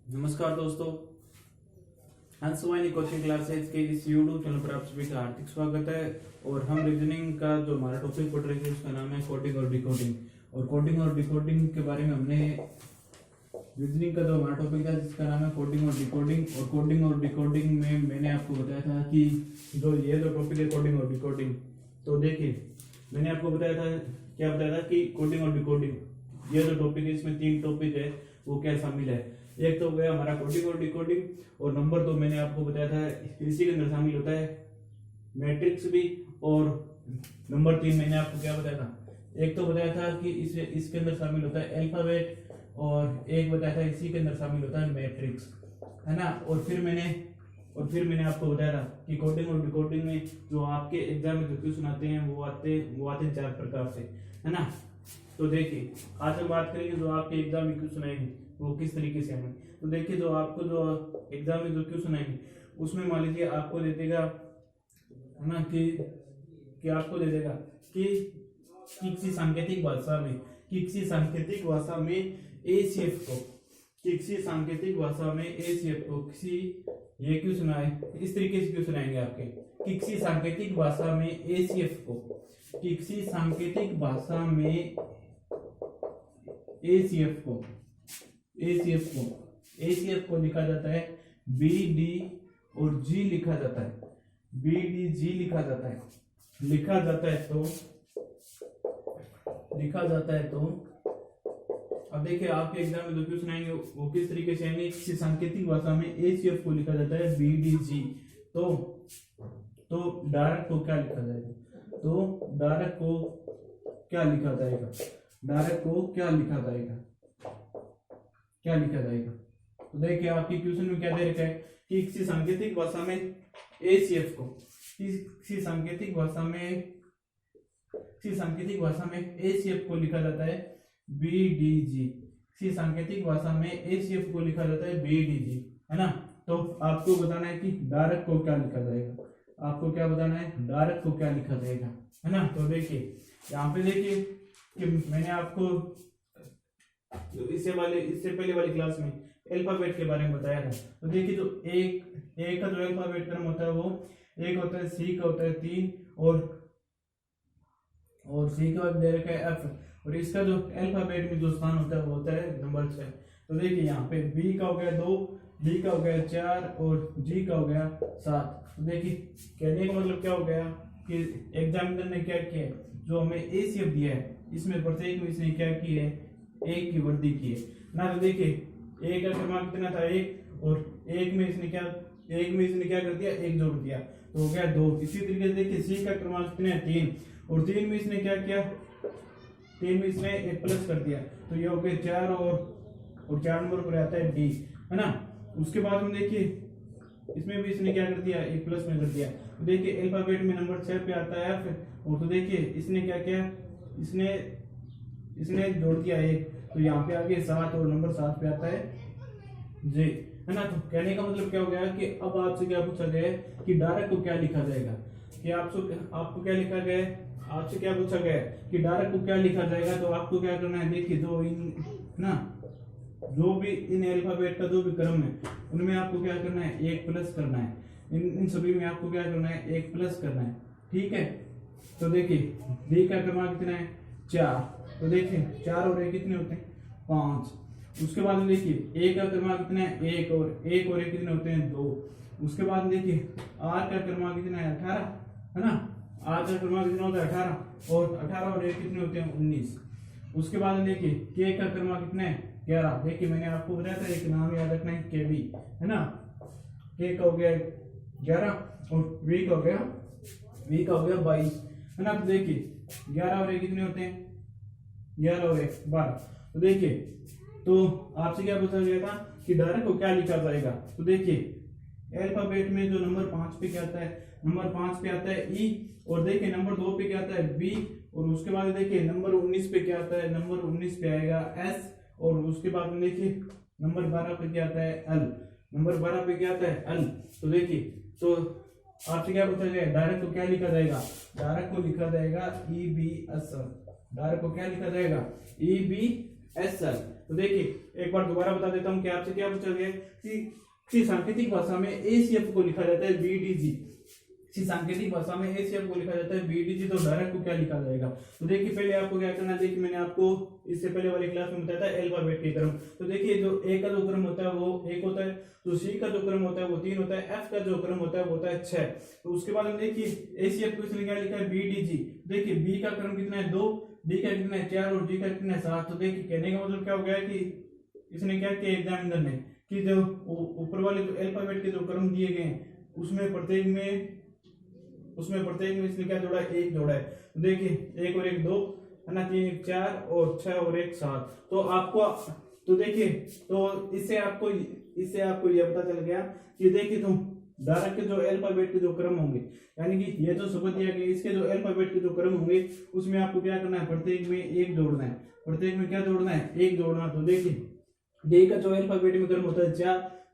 नमस्कार दोस्तों, Hanswani coaching classes के इस यूट्यूब चैनल पर आप सभी का हार्दिक स्वागत है। और हम रीजनिंग का जो हमारा टॉपिक पढ़ रहे थे उसका नाम है कोडिंग और डिकोडिंग। और कोडिंग और डिकोडिंग के बारे में हमने रीजनिंग का जो हमारा टॉपिक था जिसका नाम है कोडिंग और डिकोडिंग। और कोडिंग और डिकोडिंग में मैंने आपको बताया था कि जो ये जो टॉपिक है कोडिंग और डिकोडिंग, तो देखिए मैंने आपको बताया था, क्या बताया था कि कोडिंग और डिकोडिंग ये जो टॉपिक है इसमें 3 टॉपिक है वो क्या शामिल है। एक तो गया हमारा कोडिंग और डिकोडिंग, और नंबर 2 मैंने आपको बताया था इसी के अंदर शामिल होता है मैट्रिक्स भी। और नंबर 3 मैंने आपको क्या बताया था, एक तो बताया था कि इसके अंदर शामिल होता है अल्फाबेट, और एक बताया था इसी के अंदर शामिल होता है मैट्रिक्स, है ना। और फिर मैंने आपको बताया था कि कोडिंग और डिकोडिंग में जो आपके एग्जाम में जो क्वेश्चन आते हैं वो आते हैं 4 प्रकार से, है ना। तो देखिए आज हम बात करेंगे जो आपके एग्जाम में क्वेश्चन आएंगे वो किस तरीके से आएंगे। तो देखिए जो आपको जो एग्जाम में जो क्वेश्चन आएंगे उसमें मान लीजिए आपको दे देगा, है ना, कि आपको दे देगा कि किसी सांकेतिक भाषा में एसीएफ को किसी ये क्यों सुनाए, इस तरीके से क्यों सुनाएंगे आपके कि किसी सांकेतिक भाषा में एसीएफ को लिखा जाता है बीडी और जी लिखा जाता है, तो अब देखिए आपके एग्जाम में जो क्वेश्चन आएंगे वो किस तरीके से आएंगे। किसी सांकेतिक भाषा में एसीएफ को लिखा जाता है बीडीजी। तो डायरेक्ट को क्या लिखा जाएगा, तो देखिए आपके क्वेश्चन में क्या दे रखा है कि किसी सांकेतिक भाषा में एसीएफ को लिखा जाता है बीडीजी। किसी सांकेतिक भाषा में एसीएफ को लिखा जाता है बीडीजी, है ना। तो आपको बताना है कि डायरेक्ट को क्या लिखा जाएगा, है ना। तो देखिए यहाँ पे देखिए कि मैंने आपको इससे पहले वाली क्लास में अल्फाबेट के बारे में बताया था। तो देखिए जो एक का जो अल्फाबेट क्रम होता है वो एक होता है, सी का होता है 3, और सी के बाद दे रखा है एफ, और इसका जो अल्फाबेट में जो स्थान होता है वो होता है नंबर 6। तो देखिए यहाँ पे बी का हो गया 2, डी का हो गया 4 और जी का हो गया 7। तो देखिए कहने का मतलब क्या हो गया कि एग्जामिनर ने क्या किया है, जो हमें एसीएफ दिया है इसमें प्रत्येक में इसने क्या की है, 1 की वृद्धि की है ना। तो देखिए एक का क्रमांक कितना था 1, और एक में इसने क्या कर दिया, 1 जोड़ दिया तो हो गया 2। इसी तरीके से देखिए सी का क्रमांक कितना है 3, और 3 में इसने क्या किया, 3 में इसने 1 प्लस कर दिया तो ये हो गया 4, और 4 नंबर पर आता है डी, है ना। उसके बाद में देखिए इसमें भी इसने क्या कर दिया, 1 प्लस में कर दिया। तो देखिए अल्फाबेट में नंबर 6 पे आता है एफ, और तो देखिए इसने क्या किया, इसने जोड़ दिया 1, तो यहाँ पे आ गया 7, और नंबर 7 पे आता है जे, है ना। तो कहने का मतलब क्या हो गया कि अब आपसे क्या पूछा गया है कि डायरेक्ट को क्या लिखा जाएगा, कि आपको क्या लिखा गया है, आपसे क्या पूछा गया है कि डायरेक्ट को क्या लिखा जाएगा। तो आपको क्या करना है, देखिए जो भी इन अल्फाबेट का जो भी क्रम है उनमें आपको क्या करना है, 1 प्लस करना है। इन सभी में आपको क्या करना है, 1 प्लस करना है, ठीक है। तो देखिए डी का क्रमांक कितना है 4, तो देखिए 4 और 1 कितने होते हैं 5। उसके बाद में देखिए ए का क्रमांक कितना है 1, और 1 और 1 कितने होते हैं 2। उसके बाद में देखिए आर का क्रमांक कितना है 18, है ना। आर का क्रमांक कितना होता है 18, और 18 और 1 कितने होते हैं 19। उसके बाद में देखिए के का क्रमांक कितना है 11। देखिए मैंने आपको बताया था एक नाम याद रखना है के बी, है ना। के का हो गया 11, और वी का हो गया 22, है ना। तो देखिए 11 और 1 कितने होते हैं 11 और 1 12। तो देखिए तो आपसे क्या पूछा गया था कि डायरेक्ट को क्या लिखा जाएगा। तो देखिए अल्फाबेट में जो नंबर 5 पे क्या आता है, नंबर 5 पे आता है ई, और देखिए नंबर 2 पे क्या आता है बी, और उसके बाद देखिए नंबर 19 पे क्या आता है, नंबर 19 पे आएगा एस, और उसके बाद में देखिए नंबर 12 पे क्या आता है एल, तो देखिए तो आपसे क्या पूछा गया, डायरेक्ट को क्या लिखा जाएगा, डायरेक्ट को लिखा जाएगा E B S L, direct को क्या लिखा जाएगा ई बी एस एल, तो देखिए एक बार दोबारा बता देता हूँ कि आपसे क्या पूछा गया कि सांकेतिक भाषा में ACF को लिखा जाता है BDG। सांकेतिक भाषा में ACF को लिखा जाता है BDG, तो डायरेक्ट को क्या लिखा जाएगा? तो देखिए पहले आपको क्या करना है, देखिए मैंने आपको इससे पहले वाली क्लास में बताया था अल्फाबेट के क्रम। तो देखिए जो A का जो क्रम होता है वो 1 होता है, तो C का जो क्रम होता है वो 3 होता है, F का जो क्रम होता है वो होता है 6। तो उसके बाद में देखिए ACF को इसने क्या लिखा है BDG। देखिए B का क्रम कितना है 2, D का कितना है 4 और G का कितना है 7। तो देखिए कहने का मतलब क्या हो गया कि इसने क्या किया एग्जामिनर ने कि जो ऊपर वाले जो अल्फाबेट के जो क्रम दिए गए हैं उसमें प्रत्येक में इसने क्या जोड़ा है? 1 जोड़ा है। तो देखिए 1 और 1 2 है ना, 3 1 4 और 6 और 1 7। तो आपको तो देखिए तो इससे आपको ये पता चल गया कि देखिए तुम धारक के जो अल्फाबेट के जो क्रम होंगे, यानी कि ये जो शब्द दिया गया इसके जो अल्फाबेट के जो क्रम होंगे उसमें आपको क्या करना है? प्रत्येक में 1 जोड़ना है। प्रत्येक में क्या जोड़ना है? 1 जोड़ना। तो देखिए डी का जो अल्फाबेट में क्रम होता है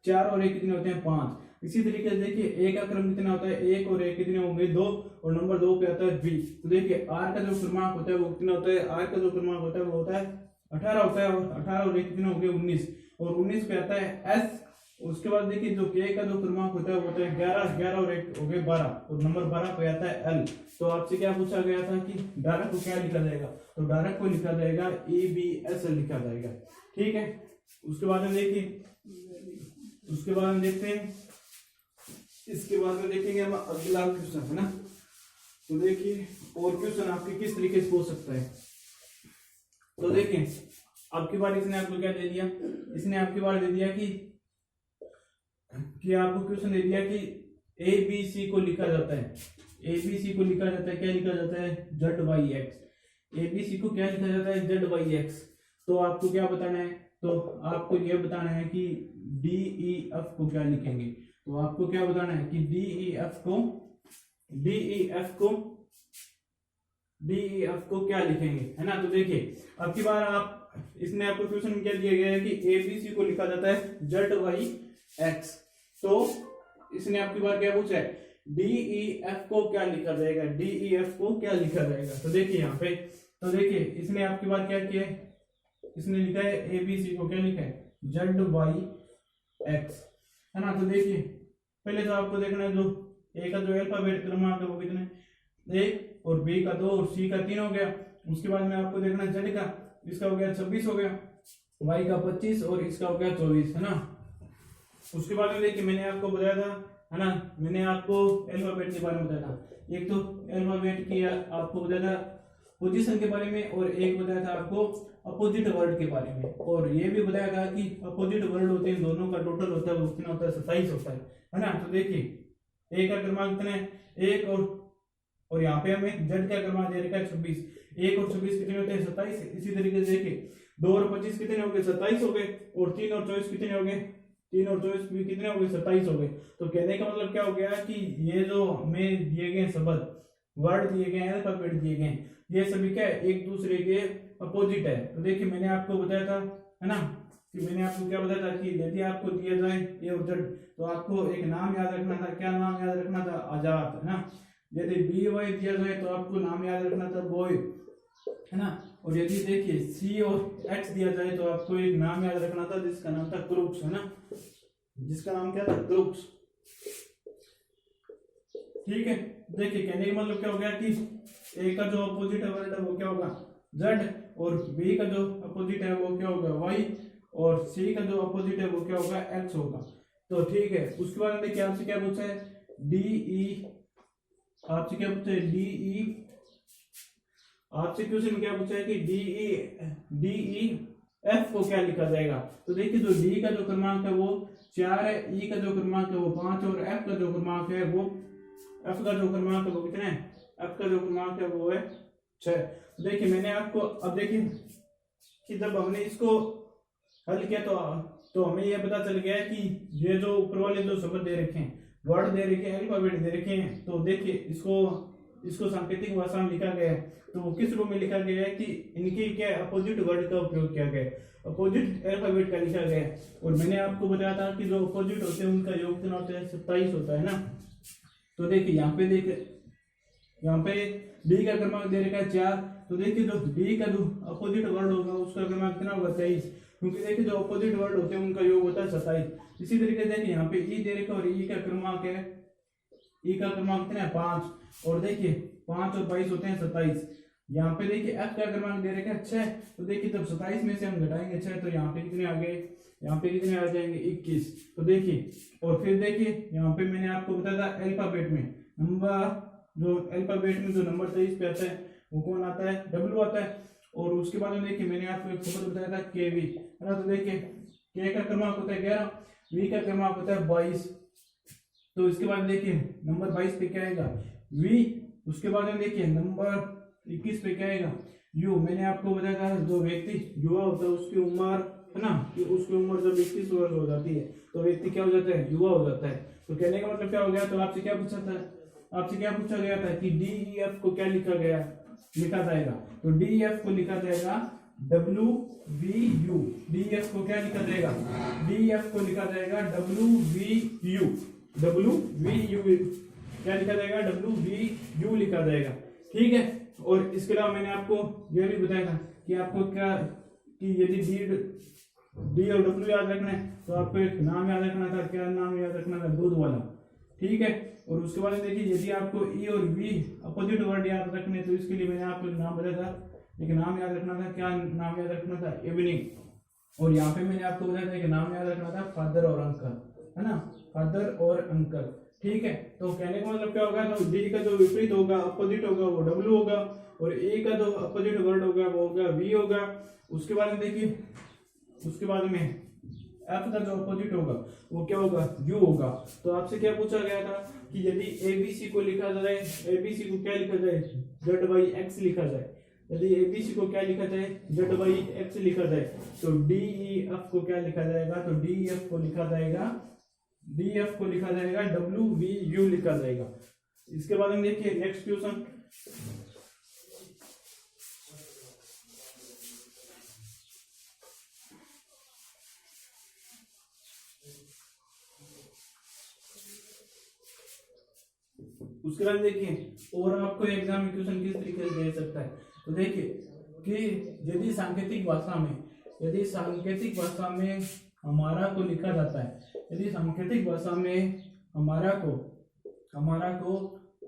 4 और 1 कितने होते हैं? 5। इसी तरीके से देखिए ए का क्रम कितना होता है? 1 और 1 कितने होंगे? 2 और नंबर 2 पे आता है बी। तो देखिए आर का जो क्रमांक होता है वो कितना होता है? आर का जो क्रमांक होता है वो होता है 18 होता है, और 18 और 1 कितने होंगे? 19 और 19 पे आता है एस। उसके बाद देखिए जो के का जो क्रमांक होता है वो होता है 11 और 1 हो गए 12 और नंबर 12 पे आता है एल। तो आपसे क्या पूछा गया था कि डायरेक्ट को क्या लिखा जाएगा? तो डायरेक्ट को लिखा जाएगा EBS लिखा जाएगा। ठीक है, उसके बाद में देखिए उसके बाद में देखते हैं, इसके बाद में देखेंगे हम अगला क्वेश्चन है ना। तो देखिए और क्वेश्चन आपके किस तरीके से हो सकता है। तो देखिए आपकी बार इसने आपको क्या दे दिया? इसने आपकी बार दे दिया कि आपको क्वेश्चन दे दिया कि ABC को लिखा जाता है, ABC को लिखा जाता है क्या लिखा जाता है? ZYX। ABC को क्या लिखा जाता है? ZYX। तो आपको क्या बताना है? तो आपको यह बताना है कि DEF को क्या लिखेंगे। तो आपको क्या बताना है कि DEF को क्या लिखेंगे, है ना। तो देखिए अब की बार आप इसने आपको क्वेश्चन में क्या दिया गया है कि ABC को लिखा जाता है ZYX। तो इसने आपकी बार क्या पूछा है? DEF को क्या लिखा जाएगा? DEF को क्या लिखा जाएगा? तो देखिए यहाँ पे तो देखिए इसने आपकी बार क्या किया है? इसने लिखा है ABC को क्या लिखा है? ZYX, है ना। तो देखिए पहले तो आपको देखना है जो A का जो अल्फाबेट क्रमांक है वो कितने? 1 और B का 2 और C का 3 हो गया। उसके बाद में आपको देखना है Z का, इसका हो गया 26 हो गया, Y का 25 और इसका हो गया 24, है ना। उसके बाद में देखिए मैंने आपको बताया था, है ना, मैंने आपको अल्फाबेट के बारे में बताया था। एक तो अल्फाबेट की आपको बताया था पोजीशन के बारे में और एक बताया था आपको अपोजिट वर्ड के बारे में, और ये भी बताया था कि अपोजिट वर्ड होते हैं दोनों का टोटल होता है वो कितना होता है? 27 होता है ना। तो देखिए ए का क्रमांक कितना है? 1 और यहाँ पे हमें जेड का क्रमांक दे रखा है 26। 1 और 26 कितने होते हैं? 27। इसी तरीके से देखिए 2 और 25 कितने हो गए? 27 हो गए, और 3 और 24 कितने हो गए? 3 और 24 भी कितने हो गए? 27 हो गए। तो कहने का मतलब क्या हो गया कि ये जो हमें दिए गए शब्द वर्ड दिए गए हैं, अल्फाबेट दिए गए हैं, ये सभी क्या है? एक दूसरे के अपोजिट है। तो देखिए मैंने आपको बताया था, है ना, कि मैंने आपको क्या बताया था कि यदि आपको दिया जाए ए और जेड तो आपको एक नाम याद रखना था। क्या नाम याद रखना था? आजाद, है ना। यदि BY दिया जाए तो आपको नाम याद रखना था बॉय, है ना। और यदि देखिए C और X दिया जाए तो आपको एक नाम याद रखना था जिसका नाम था क्रूक्स, है ना, जिसका नाम क्या था? क्रूक्स। ठीक है, देखिए कहने का मतलब क्या हो गया कि A का जो अपोजिट वर्ड है वो क्या होगा? Z, और B का जो अपोजिट है वो क्या होगा? Y, और C का जो अपोजिट है वो क्या होगा? X होगा। तो ठीक है, उसके बाद देखिए आपसे क्या पूछा है? आपसे क्या पूछा है? आपसे क्वेश्चन क्या पूछा है कि DEF को क्या लिखा जाएगा। तो देखिए जो D का जो क्रमांक है वो 4 है, E का जो क्रमांक है वो 5 और F का जो क्रमांक है वो कितना है? F का जो क्रमांक है वो है 6। देखिए मैंने आपको अब देखिए कि जब हमने इसको हल किया तो हमें यह पता चल गया है कि ये जो ऊपर वाले जो शब्द दे रखे हैं, वर्ड दे रखे हैं, अल्फाबेट दे रखे हैं, तो देखिए इसको सांकेतिक भाषा में लिखा गया है। तो वो किस रूप में लिखा गया है कि इनकी क्या अपोजिट वर्ड का उपयोग किया गया है, अपोजिट अल्फाबेट का लिखा गया है। और मैंने आपको बताया था कि जो अपोजिट होते हैं उनका योग कितना होता है? 27 होता है ना। तो देखिए यहाँ पे डी का क्रमांक दे रखा है 4। तो देखिए जो डी का जो अपोजिट वर्ड होगा उसका क्रमांक कितना होगा? 23। क्योंकि देखिए जो अपोजिट वर्ड होते हैं उनका योग होता है 27। इसी तरीके से देखिए यहाँ पे ई दे रखा और ई का क्रमांक है, ई का क्रमांक कितना है 5, और देखिए 5 और 22 होते हैं 27। यहाँ पे देखिए एफ का क्रमांक दे रखा है 6, तो देखिए तब 27 में से हम घटाएंगे 6 तो यहाँ पे कितने आ गए, यहाँ पे कितने आ जाएंगे 21। तो देखिए और फिर देखिए यहाँ पे मैंने आपको बताया था अल्फाबेट में नंबर, जो अल्फाबेट में जो नंबर 23 पे आता है वो कौन आता है, डब्ल्यू आता है। और उसके बाद में देखिए मैंने आपको एक शब्द बताया था के वी, है ना। तो देखिए के का क्रमांक होता है 11, वी का क्रमांक होता है 22। तो इसके बाद देखिए नंबर 22 पे क्या आएगा वी, उसके बाद में देखिए नंबर 21 पे क्या आएगा यू। मैंने आपको बताया था जो व्यक्ति युवा होता है उसकी उम्र, है ना, कि उसकी उम्र जब 21 वर्ष हो जाती है तो व्यक्ति क्या हो जाता है, युवा हो जाता है। तो कहने का मतलब क्या हो गया, तो आपसे क्या पूछा था, आपसे क्या पूछा गया था कि डी ई एफ को क्या लिखा जाएगा। तो डी ई एफ को लिखा जाएगा W we you. D E F को क्या लिखा जाएगा, डी ई एफ को लिखा जाएगा W we you. W we you क्या लिखा जाएगा, डब्ल्यू वी यू लिखा जाएगा, ठीक है। और इसके अलावा मैंने आपको यह भी बताया था कि आपको क्या, कि यदि डी और डब्ल्यू याद रखना है तो आपको एक नाम याद रखना था, क्या नाम याद रखना था, दूध वाला, ठीक है। और उसके बाद देखिए यदि आपको ई और वी अपोजिट वर्ड याद रखने तो इसके लिए मैंने आपको नाम बताया था, एक नाम याद रखना था, क्या नाम याद रखना था, इवनिंग। और यहाँ पे मैंने आपको बताया था कि नाम याद रखना था फादर और अंकल, है ना, फादर और अंकल, ठीक है। तो कहने का मतलब क्या होगा, तो डी का जो विपरीत होगा, अपोजिट होगा वो डब्ल्यू होगा, और ए का जो अपोजिट वर्ड होगा वो होगा वी होगा। उसके बाद में देखिए, उसके बाद में एफ का जो अपोजिट होगा वो क्या होगा, यू होगा। तो आपसे क्या पूछा गया था कि यदि एबीसी को लिखा जाए, एबीसी को क्या लिखा जाए, जेड बाई एक्स लिखा जाए। यदि एबीसी को क्या लिखा जाए, जेड बाई एक्स लिखा जाए, तो डीई एफ को क्या लिखा जाएगा, तो डीई एफ को लिखा जाएगा, डी एफ को लिखा जाएगा डब्ल्यू वी यू लिखा जाएगा। इसके बाद में देखिए नेक्स्ट क्वेश्चन, उसके बाद देखिए और आपको एग्जाम में क्वेश्चन किस तरीके से दे सकता है। तो देखिए कि यदि सांकेतिक भाषा में, यदि सांकेतिक भाषा में हमारा को लिखा जाता है, यदि सांकेतिक भाषा में हमारा को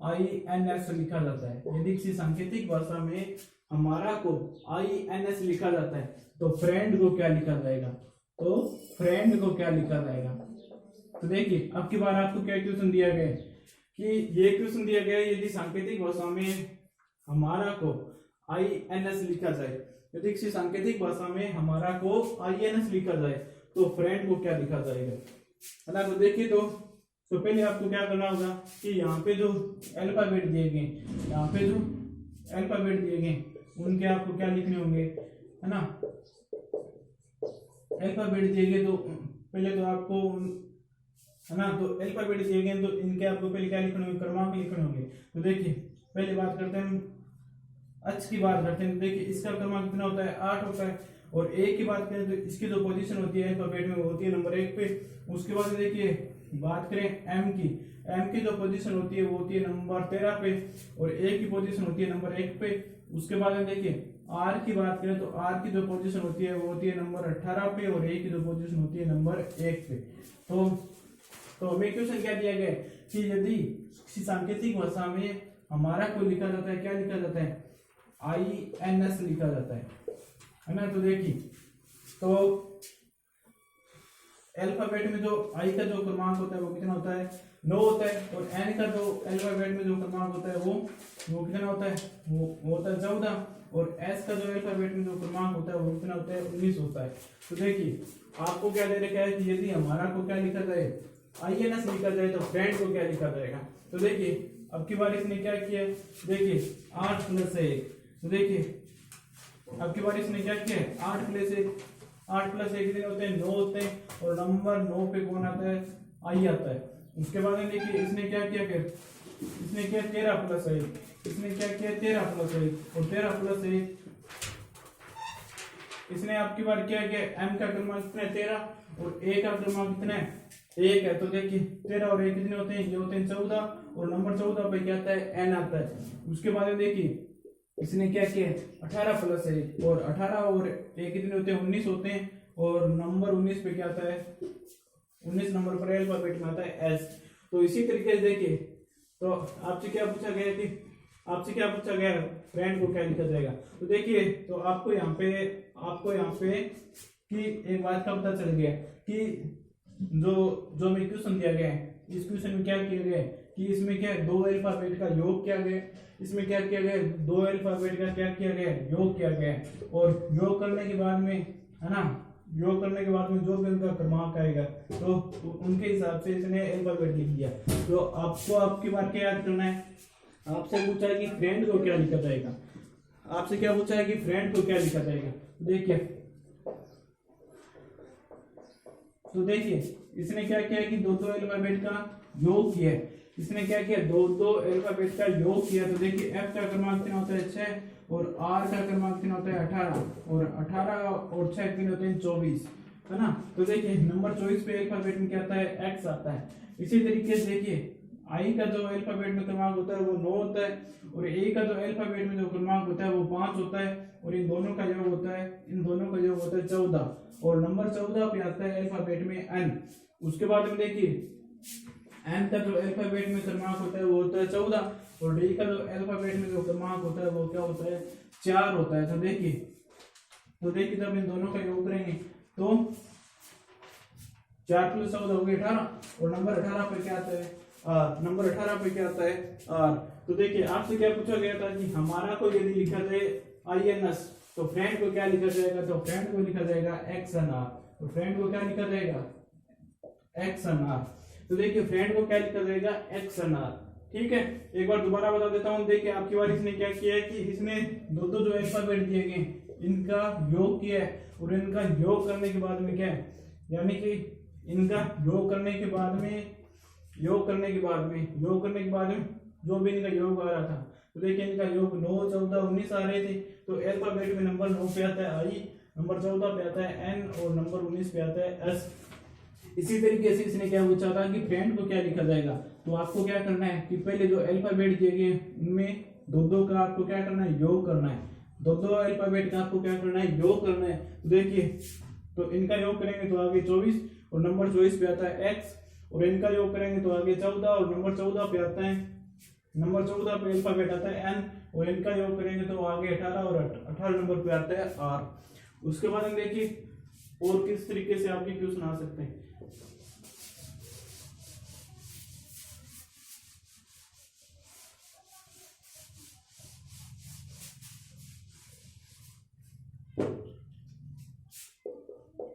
INS लिखा जाता है, यदि किसी सांकेतिक भाषा में हमारा को INS लिखा जाता है तो फ्रेंड को क्या लिखा जाएगा, तो फ्रेंड को क्या लिखा जाएगा। तो देखिए अब की बार आपको क्या क्वेश्चन दिया गया है कि ये क्वेश्चन दिया गया है, यदि सांकेतिक भाषा में हमारा को INS लिखा जाए, यदि किसी सांकेतिक भाषा में हमारा को INS लिखा जाए तो फ्रेंड को क्या लिखा जाएगा, है ना। तो देखिए तो पहले आपको क्या करना होगा कि यहाँ पे जो अल्फाबेट दिए गए, यहाँ पे जो अल्फाबेट दिए गए उनके आपको क्या लिखने होंगे, है ना। अल्फाबेट दिए गए तो पहले तो आपको, है ना, तो अल्फाबेट दिए गए तो इनके आपको पहले क्या लिखने होंगे, क्रमांक लिखने होंगे। तो देखिए पहले बात करते हैं एच की बात करते हैं। तो देखिए इसका क्रमांक कितना होता है, 8 होता है। और ए की बात करें तो इसकी जो पोजीशन होती है अल्फाबेट में वो होती है नंबर 1 पे। उसके बाद देखिए बात करें एम की जो पोजीशन होती है वो होती है नंबर 13 पे, और ए की पोजीशन होती है नंबर 1 पे। उसके बाद में देखिए आर की बात करें तो आर की जो पोजीशन होती है वो होती है नंबर 18 पे, और ए की जो पोजीशन होती है नंबर 1 पे। तो हमें क्वेश्चन क्या दिया गया कि यदि सांकेतिक भाषा में हमारा को लिखा जाता है, क्या लिखा जाता है, INS लिखा जाता है ना। तो देखिए तो अल्फाबेट में जो आई का जो क्रमांक होता है वो कितना होता है, 9 होता है। और एन का जो अल्फाबेट में जो क्रमांक होता है वो कितना होता है, वो होता है 14। और एस का जो अल्फाबेट में जो क्रमांक होता है वो कितना होता है, 19 होता है। तो देखिए आपको क्या दे रखा है कि यदि हमारा को क्या लिखा जाए, INS लिखा जाए तो फ्रेंड को क्या लिखा जाएगा। तो देखिए अब की बार इसने क्या किया, देखिए 8 + 1। तो देखिए अब की बार इसने क्या किया, 8 + 1, 8 + 1 कितने होते हैं, 9 होते हैं। और नंबर 9 पे कौन आता है, आई आता है। उसके बाद में देखिए इसने क्या किया, फिर इसने किया 13 + 1, इसने क्या किया 13 + 1, और 13 + 1 इसने आपकी बार क्या किया, एम का क्रमांक कितना है 13, और ए का क्रमांक कितना है 1 है। तो देखिए 13 और 1 कितने होते हैं, ये होते हैं 14, और नंबर 14 पे क्या आता है, एन आता है। उसके बाद में देखिए इसने क्या किया 18 + 1, और 18 और 1 कितने होते हैं, 19 होते हैं। और नंबर 19 पे क्या आता है, 19 नंबर पर अल्फाबेट में आता है एस। तो इसी तरीके से देखिए, तो आपसे क्या पूछा गया फ्रेंड को क्या लिखा जाएगा। तो देखिए, तो आपको यहाँ पे कि एक बात का पता चल गया कि जो में क्वेश्चन दिया गया है, इस क्वेश्चन में क्या किया गया है कि इसमें क्या दो अल्फाबेट का योग किया गया, इसमें क्या किया गया, दो अल्फाबेट का क्या किया गया, योग किया गया। और योग करने के बाद में, है ना, योग करने के बाद में जो भी उनका क्रमांक आएगा तो उनके हिसाब से इसने अल्फाबेट लिख दिया। तो आपको आपकी बार क्या याद करना है, आपसे पूछा है कि फ्रेंड को क्या लिखा जाएगा, आपसे क्या पूछा है कि फ्रेंड को क्या लिखा जाएगा। देखिए, तो देखिए इसने क्या किया कि दो दो अल्फाबेट का योग किया है, इसने क्या किया, दो दो अल्फाबेट का योग किया। तो देखिए एफ का क्रमांक कितना होता है 6 और आर का क्रमांक कितना होता है 18 और 18 और 6 कितने होते हैं 24, है ना। तो देखिए नंबर 24 पे अल्फाबेट में क्या आता है, एक्स आता है। इसी तरीके से देखिए आई का जो अल्फाबेट में क्रमांक होता है वो 9 होता है और ए का जो अल्फाबेट में जो क्रमांक होता है वो 5 होता है और इन दोनों का योग होता है 14 और नंबर 14 पे आता है अल्फाबेट में एन। उसके बाद में देखिए एन का जो अल्फाबेट में क्रमांक होता है वो होता है 14 और डी का जो अल्फाबेट में जो क्रमांक होता है वो क्या होता है 4 होता है। तो देखिए जब इन दोनों का योग करेंगे तो 4 + 14 हो गए 18 और नंबर 18 पे क्या आता है आर। तो देखिए आपसे क्या पूछा गया था कि हमारा को यदि लिखा जाए INS तो फ्रेंड को क्या लिखा जाएगा, तो फ्रेंड को लिखा जाएगा XNR। तो फ्रेंड को क्या लिखा जाएगा XNR। तो देखिए फ्रेंड को क्या लिखा जाएगा XNR। ठीक है, एक बार दोबारा बता देता हूं। देखिए आपकी बार इसने क्या किया है कि इसने दो दो जो अल्फाबेट दिए गए इनका योग किया है और इनका योग करने के बाद में क्या है, यानी कि इनका योग करने के बाद में जो भी इनका योग आ रहा था, तो देखिए इनका योग 9, 14, 19 आ रहे थे। तो अल्फाबेट में नंबर 9 पे आता है आई, नंबर 14 पे आता है एन और नंबर 19 पे आता है एस। इसी तरीके से इसने क्या पूछा था कि फ्रेंड को क्या लिखा जाएगा। तो आपको क्या करना है कि पहले जो अल्फाबेट दिए गए उनमें दो दो का आपको क्या करना है, योग करना है। दो दो अल्फाबेट का आपको क्या करना है, योग करना है। तो देखिए, तो इनका योग करेंगे तो आगे 24 और नंबर 24 पे आता है एक्स और इनका योग करेंगे तो आगे 14 और नंबर 14 पे आता है, नंबर 14 पे अल्फाबेट आता है एन और इनका योग करेंगे तो आगे 18 और 18 नंबर पे आता है आर। उसके बाद हम देखिए और किस तरीके से आपके क्वेश्चन आ सकते हैं।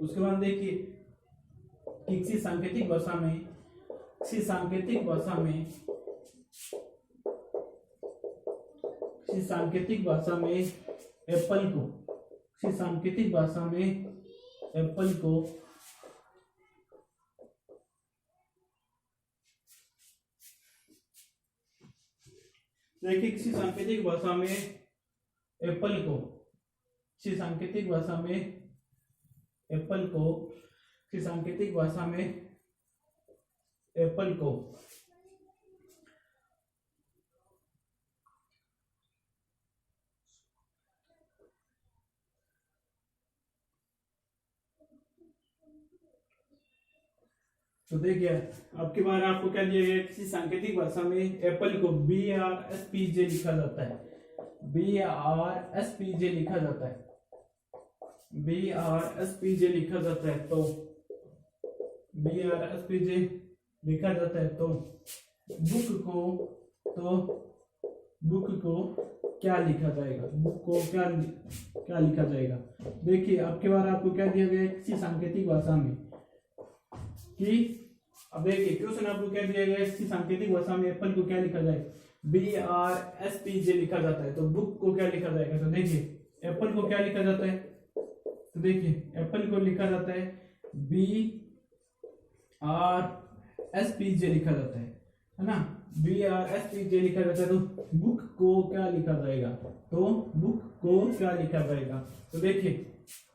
उसके बाद देखिए किसी सांकेतिक भाषा में एप्पल को देखिए किसी सांकेतिक भाषा में एप्पल को तो देखिए आपकी बार आपको क्या दिया गया, किसी सांकेतिक भाषा में एप्पल को BRSPJ लिखा जाता है, BRSPJ लिखा जाता है। तो BRSPJ लिखा जाता है तो बुक को क्या लिखा जाएगा, देखिए आपके बार आपको क्या दिया गया है, किसी सांकेतिक भाषा में कि अब देखिए क्वेश्चन आपको क्या दिया गया है, किसी सांकेतिक भाषा में एप्पल को क्या लिखा जाए, BRSPJ लिखा जाता है। तो बुक को क्या लिखा जाएगा, तो देखिए एप्पल को क्या लिखा जाता है, तो देखिए एप्पल को लिखा जाता है BRSPJ लिखा जाता है ना, BRSPJ लिखा जाता है। तो बुक को क्या लिखा जाएगा, तो देखिए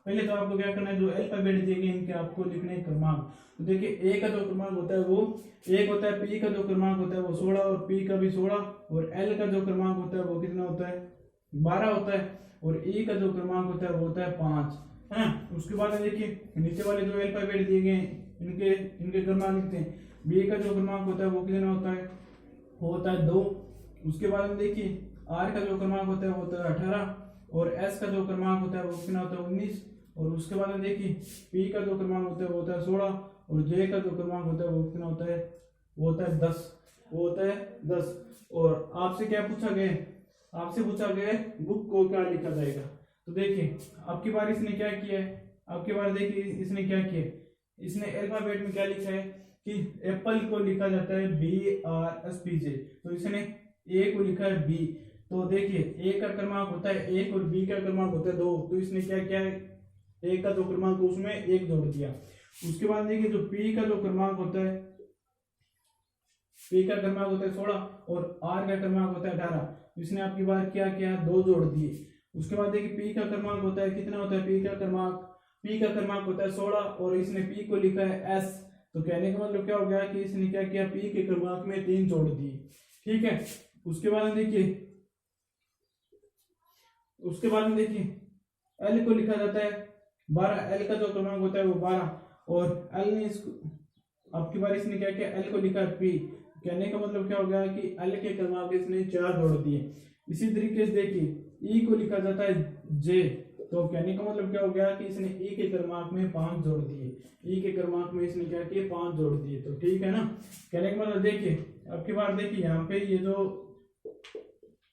पहले तो आपको क्या करना है, जो अल्फाबेट दिए गए इनके आपको लिखने क्रमांक। तो देखिए ए का जो क्रमांक होता है वो 1 होता है, पी का जो क्रमांक होता है वो 16 और पी का भी 16 और एल का जो क्रमांक होता है वो कितना होता है 12 होता है और ई का जो क्रमांक होता है वो होता है 5। है ना। उसके बाद में देखिए नीचे वाले जो अल्फाबेट दिए गए हैं इनके इनके क्रमांक लिखते हैं। बी का जो क्रमांक होता है वो कितना होता है, वो होता है 2। उसके बाद में देखिए आर का जो क्रमांक होता है वो होता है 18, और एस का जो क्रमांक होता है वो कितना होता है 19। और उसके बाद में देखिए पी का जो क्रमांक होता है वो होता है 16, और जे का जो क्रमांक होता है वो कितना होता है, वो होता है 10, वो होता है 10। और आपसे क्या पूछा गया, आपसे पूछा गया बुक को क्या लिखा जाएगा। तो देखिए आपकी बार इसने क्या किया है, आपकी बार देखिए इसने क्या किया, इसने अल्फाबेट में क्या लिखा है कि एप्पल को लिखा जाता है BRSPJ, तो इसने ए को लिखा है बी। तो देखिए ए का क्रमांक होता है 1 और बी का क्रमांक होता है 2, तो इसने क्या किया है, ए का जो क्रमांक उसमें 1 जोड़ दिया। उसके बाद देखिए जो पी का जो क्रमांक होता है, पी का क्रमांक होता है 16 और आर का क्रमांक होता है 18, तो इसने आपकी बार क्या किया, 2 जोड़ दिए। उसके बाद देखिए पी का क्रमांक होता है कितना होता है, पी का क्रमांक होता है 16 और इसने पी को लिखा है एस, तो कहने का मतलब क्या हो गया कि इसने क्या किया, पी के क्रमांक में 3 जोड़ दिए। ठीक है। उसके बाद देखिए एल को लिखा जाता है 12, एल का जो क्रमांक होता है वो 12, और एल ने इसको आपकी बार इसने क्या किया, एल को लिखा है पी, कहने का मतलब क्या हो गया कि एल के क्रमांक इसने 4 जोड़ दिए। इसी तरीके से देखिए ई को लिखा जाता है जे, तो कहने का मतलब क्या हो गया कि इसने ई के क्रमांक में 5 जोड़ दिए, ई के क्रमांक में इसने क्या किया, 5 जोड़ दिए। तो ठीक है ना। कहने का मतलब देखिए आपकी बार देखिए यहाँ पे ये जो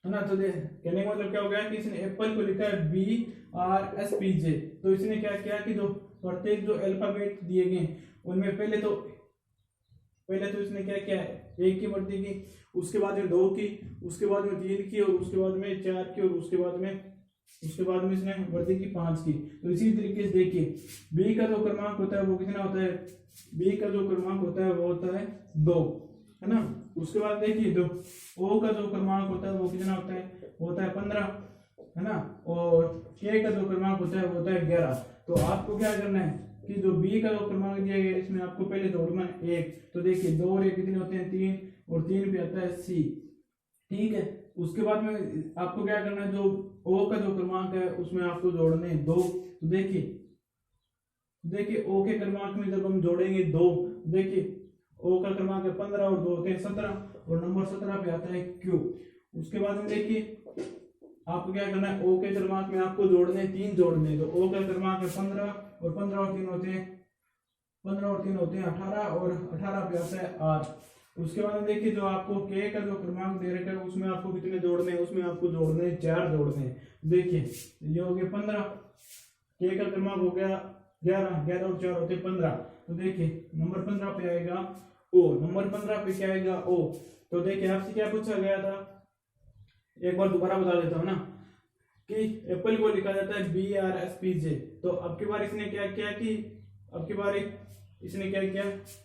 है ना, तो कहने का मतलब क्या हो गया कि इसने एप्पल को लिखा है BRSPJ, तो इसने क्या किया कि जो प्रत्येक जो अल्फाबेट दिए गए उनमें पहले तो इसने क्या किया, 1 की वृद्धि की, उसके बाद में 2 की, उसके बाद में 3 की, और उसके बाद में 4 की, और उसके बाद में इसने वृद्धि की 5 की। तो इसी तरीके से देखिए बी का जो क्रमांक होता है वो कितना होता है, बी का जो क्रमांक होता है वो होता है 2, है ना। उसके बाद देखिए जो ओ का जो क्रमांक होता है वो कितना होता है, वो होता है 15, है ना, और के का जो क्रमांक होता है वो होता है 11। तो आपको क्या करना है कि जो बी का जो क्रमांक दिया गया है इसमें आपको पहले जोड़ना है 1, तो देखिए 2 और 1 कितने होते हैं 3, और 3 पे आता है सी। ठीक है। उसके बाद में आपको क्या करना है, जो ओ का जो क्रमांक है उसमें आपको जोड़ने हैं 2, तो देखिए ओ के क्रमांक में जब हम जोड़ेंगे 2, देखिए ओ का क्रमांक है 15 और 2 होते हैं 17, और नंबर 17 पे आता है क्यू। उसके बाद में देखिए आपको क्या करना है, ओ के क्रमांक में आपको जोड़ने 3 जोड़ने, तो ओ का क्रमांक है 15 और 15 और 3 होते हैं 18, और 18 पे आता है आर। उसके बाद में देखिए जो आपको के का जो क्रमांक दे रखा है उसमें आपको कितने जोड़ने हैं, उसमें आपको जोड़ने 4 जोड़ने हैं। देखिए ये हो गया 15, के का क्रमांक हो गया 11 और 4 होते 15, तो देखिए नंबर 15 पे आएगा ओ, नंबर 15 पे क्या आएगा ओ। तो देखिए आपसे क्या पूछा गया था, एक बार दोबारा बता देता हूँ ना, कि एप्पल को लिखा जाता है BRSPJ। तो अब की बार इसने क्या किया कि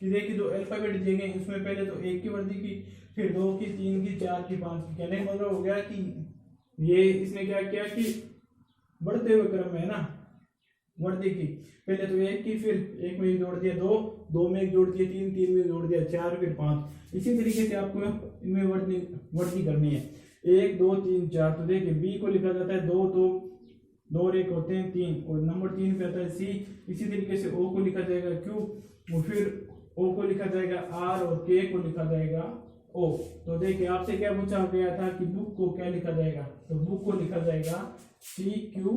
देखिए जो अल्फाबेट दिए गए उसमें पहले तो 1 की वृद्धि की, फिर 2 की, 3 की, 4 की, 5 की। कहने का मतलब हो गया कि ये इसने क्या किया कि बढ़ते हुए क्रम में है ना वृद्धि की, पहले तो 1 की, फिर 1 में 1 जोड़ दिया 2 में 1 जोड़ दिया 3 में जोड़ दिया 4, फिर 5। इसी तरीके से आपको इनमें वृद्धि करनी है 1 2 3 4। तो देखिए बी को लिखा जाता है 2 और 1 होते हैं 3, और नंबर 3 पे आता है सी। इसी तरीके से ओ को लिखा जाएगा क्यू, और फिर ओ को लिखा जाएगा आर, और के को लिखा जाएगा ओ। तो देखिए आपसे क्या पूछा गया था कि बुक को क्या लिखा जाएगा, तो बुक को लिखा जाएगा CQRO।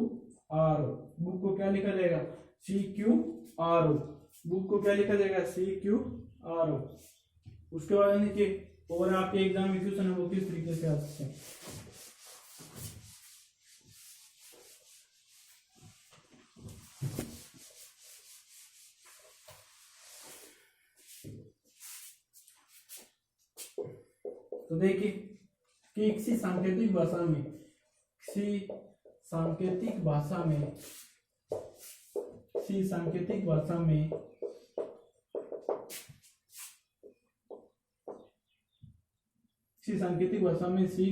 बुक को क्या लिखा जाएगा, CQRO। बुक को क्या लिखा जाएगा, CQRO। उसके बाद देखिए और आपके एग्जाम में क्वेश्चन है वो किस तरीके से आते हैं। तो देखिए कि किसी सांकेतिक भाषा में सी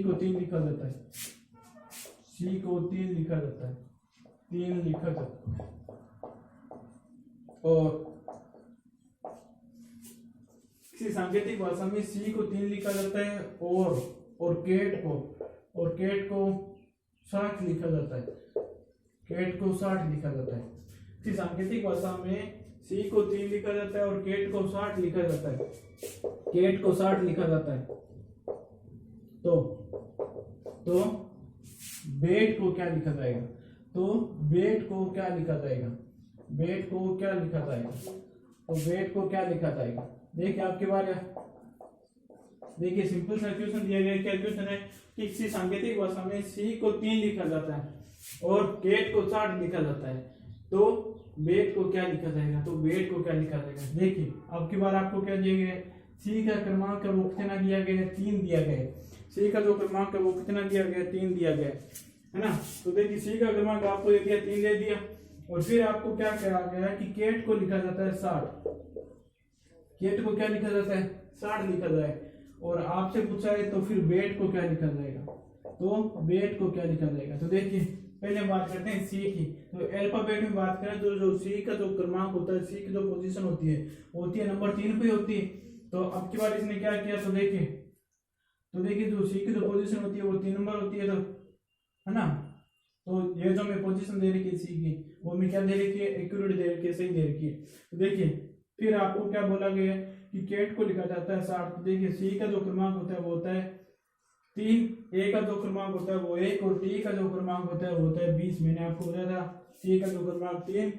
को 3 लिखा जाता है, 3 लिखा जाता है। और किसी सांकेतिक भाषा में सी को 3 लिखा जाता है, और केट को 60 लिखा जाता है, किसी सांकेतिक भाषा में सी को 3 लिखा जाता है और केट को 60 लिखा जाता है। केट को 60 लिखा जाता है तो बेट को क्या लिखा जाएगा? तो बेट को क्या लिखा जाएगा? बेट को क्या लिखा जाएगा? तो बेट को क्या लिखा जाएगा? देखिए आपके बारे, देखिए सिंपल सा क्वेश्चन दिया गया। क्या क्वेश्चन है कि किसी सांकेतिक भाषा में सी को 3 लिखा जाता है और केट को 60 लिखा जाता है, तो बेट को क्या लिखा जाएगा? तो बेट को क्या लिखा जाएगा? देखिए आपकी बार आपको क्या दिया गया है? सी का क्रमांक वो कितना दिया गया है? 3 दिया गया है। सी का जो क्रमांक है वो कितना दिया गया? 3 दिया गया है ना। तो देखिए सी का क्रमांक आपको दे दिया, 3 दे दिया, और फिर आपको क्या कहा गया कि केट को लिखा जाता है 60। केट को क्या लिखा जाता है? 60 लिखा जाए। और आपसे पूछा है तो फिर बेट को क्या लिखा जाएगा? तो बेट को क्या लिखा जाएगा? तो देखिए पहले बात करते हैं सी की। तो अल्फाबेट में बात करें तो जो सी का जो क्रमांक होता है, सी की जो पोजीशन होती है नंबर 3 पे होती है। तो अब की बार इसने क्या किया? तो देखिए जो सी की जो पोजीशन होती है वो 3 नंबर होती है, तो है ना। तो ये जो मैं पोजीशन दे रखी है सी की, वो मैं क्या दे रखी है? एक्यूरेट दे रखी है, सही दे रखी है। तो देखिए फिर आपको क्या बोला गया है कि केट को लिखा जाता है 60। तो देखिए सी का जो क्रमांक होता है वो होता है 3, ए का जो क्रमांक होता है वो 1, और टी का जो क्रमांक होता है वो होता है 20। मैंने आपको बताया था सी का जो क्रमांक 3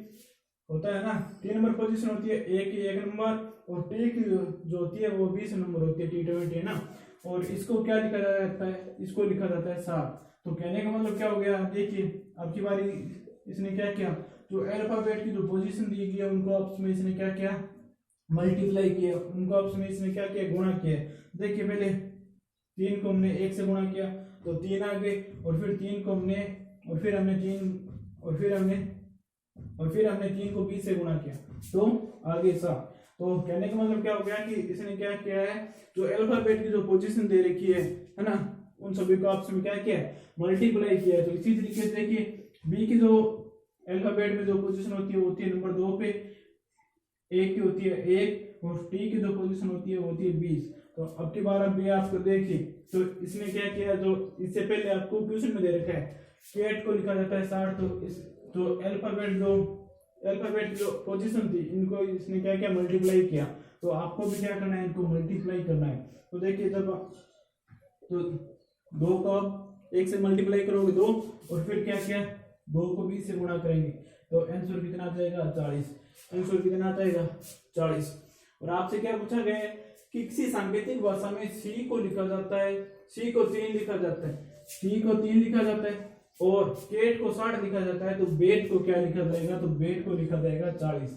होता है ना, 3 नंबर पोजीशन होती है, ए की 1 नंबर और टी की जो होती है वो 20 नंबर होती है, T20 है ना। और इसको क्या लिखा जाता है? इसको लिखा जाता है 60। तो कहने का मतलब क्या हो गया? देखिए अब की बारी इसने क्या किया? जो अल्फाबेट की जो पोजीशन दी गई है उनको आपस में इसने क्या किया? मल्टीप्लाई किया। उनको आपस में इसने क्या किया? गुणा किया। देखिए पहले 3 को हमने 1 से गुणा किया तो 3 आ गए, और फिर 3 को हमने और फिर हमने 3 को 20 से गुणा किया तो आगे 7। तो कहने का मतलब क्या हो गया कि इसने क्या किया है? जो अल्फाबेट की जो पोजीशन दे रखी है ना, उन सभी को आपस में क्या किया है? मल्टीप्लाई किया है। तो इसी तरीके से देखिए बी की जो अल्फाबेट में जो पोजीशन होती है नंबर 2 पे, ए की होती है 1, और टी की जो पोजीशन होती है 20। तो अब की बार अब आपको देखिए तो इसने क्या किया? जो इससे पहले आपको क्वेश्चन में दे रखा है केट को लिखा जाता है 60। तो इस जो अल्फाबेट की जो पोजीशन थी इनको इसने क्या किया? मल्टीप्लाई किया। तो आपको भी क्या करना है? इनको मल्टीप्लाई करना है। तो देखिए जब तो 2 को आप 1 से मल्टीप्लाई करोगे 2, और फिर क्या किया? 2 को 20 से गुणा करेंगे तो आंसर कितना आ जाएगा? 40। आंसर कितना आ जाएगा? 40। और आपसे क्या पूछा गया है कि किसी सांकेतिक भाषा में सी को लिखा जाता है, सी को 3 लिखा जाता है, सी को 3 लिखा जाता है और केट को 60 लिखा जाता है, तो बेट को क्या लिखा जाएगा? तो बेट को लिखा जाएगा 40।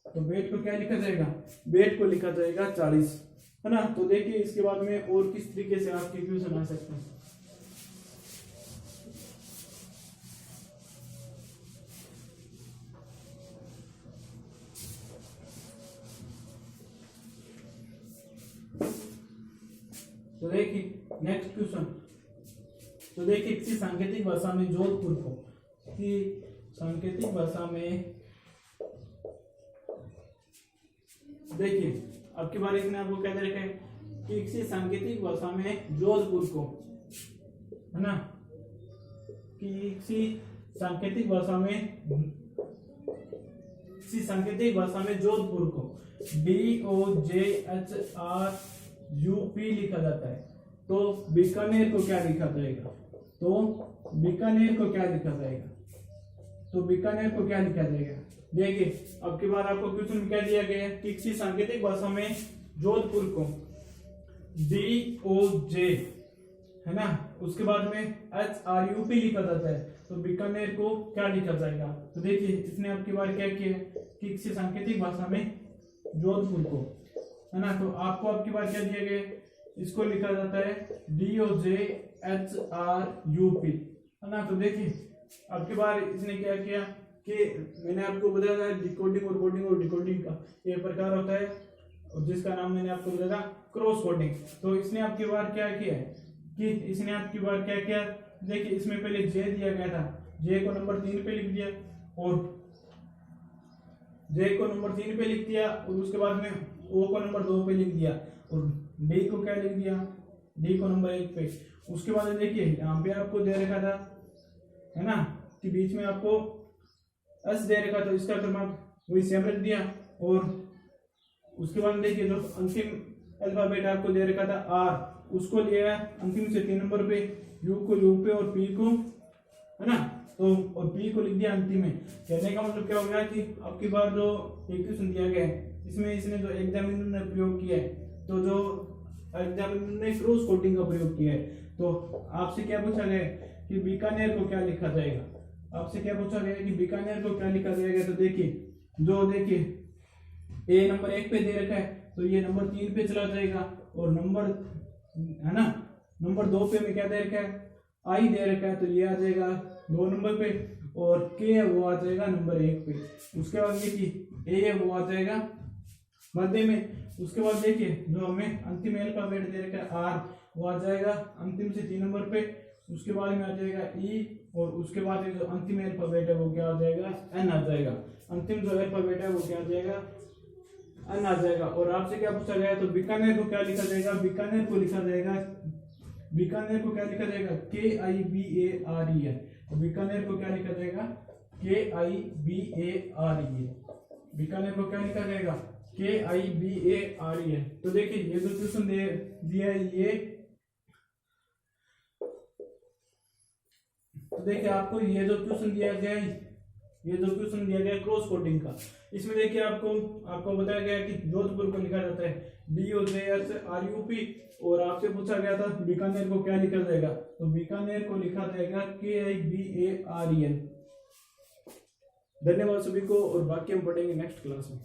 तो बेट को क्या लिखा जाएगा? बेट को लिखा जाएगा 40, है ना। तो देखिए इसके बाद में और किस तरीके से आपके क्वेश्चन आ सकते हैं। तो देखिए नेक्स्ट क्वेश्चन। तो देखिए किसी सांकेतिक भाषा में जोधपुर को, किसी सांकेतिक भाषा में देखिए अब की बार इसने आपको क्या दे रखा है कि किसी सांकेतिक भाषा में जोधपुर को, है ना, कि किसी सांकेतिक भाषा में जोधपुर को DOJHRUP लिखा जाता है। तो बीकानेर को क्या लिखा जाएगा? तो बीकानेर को क्या लिखा जाएगा? तो बीकानेर को क्या लिखा जाएगा? देखिए अब की बार आपको क्वेश्चन में क्या दिया गया है कि किसी सांकेतिक भाषा में जोधपुर को DOJ, है ना, उसके बाद में HRUP लिखा जाता है, तो बीकानेर को क्या लिखा जाएगा? तो देखिए इसने आपकी बार क्या किया कि किसी सांकेतिक भाषा में जोधपुर को, है ना, तो आपको आपकी बार क्या दिया गया? इसको लिखा जाता है DOJHRUP, है ना। तो देखिए अब की बार इसने क्या किया कि मैंने आपको बताया था डिकोडिंग और कोडिंग, और डिकोडिंग का एक प्रकार होता है और जिसका नाम मैंने आपको बताया था क्रॉस कोडिंग। तो इसने आपकी बार क्या किया देखिए इसमें पहले जे दिया गया था, जे को नंबर 3 पे लिख दिया और उसके बाद में ओ को नंबर 2 पे लिख दिया और डी को क्या लिख दिया? डी को नंबर 1 पे। उसके बाद देखिए यहाँ पे आपको दे रखा था, है ना, कि बीच में आपको एस दे रखा तो इसका क्रमांक वही सेम रख दिया। और उसके बाद देखिए जो अंतिम अल्फाबेट आपको दे रखा था आर, उसको लिया अंतिम से 3 नंबर पे, यू को यू पे और पी को, है ना, तो और पी को लिख दिया अंतिम में। कहने का मतलब क्या हो गया कि आपकी बार जो एक क्वेश्चन दिया गया है इसमें इसने जो एग्जामिनर ने प्रयोग किया है, तो जो एग्जामिनर ने क्रॉस कोडिंग का प्रयोग किया है, तो आपसे क्या पूछा गया कि बीकानेर को क्या लिखा जाएगा, आपसे क्या पूछा गया कि बीकानेर को क्या लिखा जाएगा। तो देखिए जो देखिए ए नंबर 1 पे दे रखा है तो ये नंबर 3 पे चला जाएगा, और नंबर, है ना, नंबर 2 पे में क्या दे रखा है, आई दे रखा है, तो ये आ जाएगा 2 नंबर पे, और के है वो आ जाएगा नंबर 1 पे। उसके बाद देखिए ए है वो आ जाएगा मध्य में। उसके बाद देखिए जो हमें अंतिम अल्फाबेट दे रखा है आर, वो आ जाएगा अंतिम से 3 नंबर पे। उसके बाद में आ जाएगा ई, और उसके बाद जो अंतिम अल्फाबेट है वो क्या आ जाएगा, एन आ जाएगा। अंतिम जो अल्फाबेट है वो क्या आ जाएगा, एन आ जाएगा। और आपसे क्या पूछा गया, तो बीकानेर को क्या लिखा जाएगा, बीकानेर को लिखा जाएगा, बीकानेर को क्या लिखा जाएगा, KIBARE है। तो बीकानेर को क्या लिखा जाएगा, KIBARE। बीकानेर को क्या लिखा जाएगा, KIBARE है। तो देखिए ये जो क्वेश्चन दिया है ये, तो देखिए आपको ये जो क्वेश्चन दिया गया है, ये जो क्वेश्चन दिया गया है क्रॉस कोडिंग का, इसमें देखिए आपको बताया गया है कि जोधपुर को लिखा जाता है DOJSRUP, और आपसे पूछा गया था बीकानेर को क्या लिखा जाएगा, तो बीकानेर को लिखा जाएगा KIBAREN। धन्यवाद सभी को, और बाकी हम पढ़ेंगे नेक्स्ट क्लास में।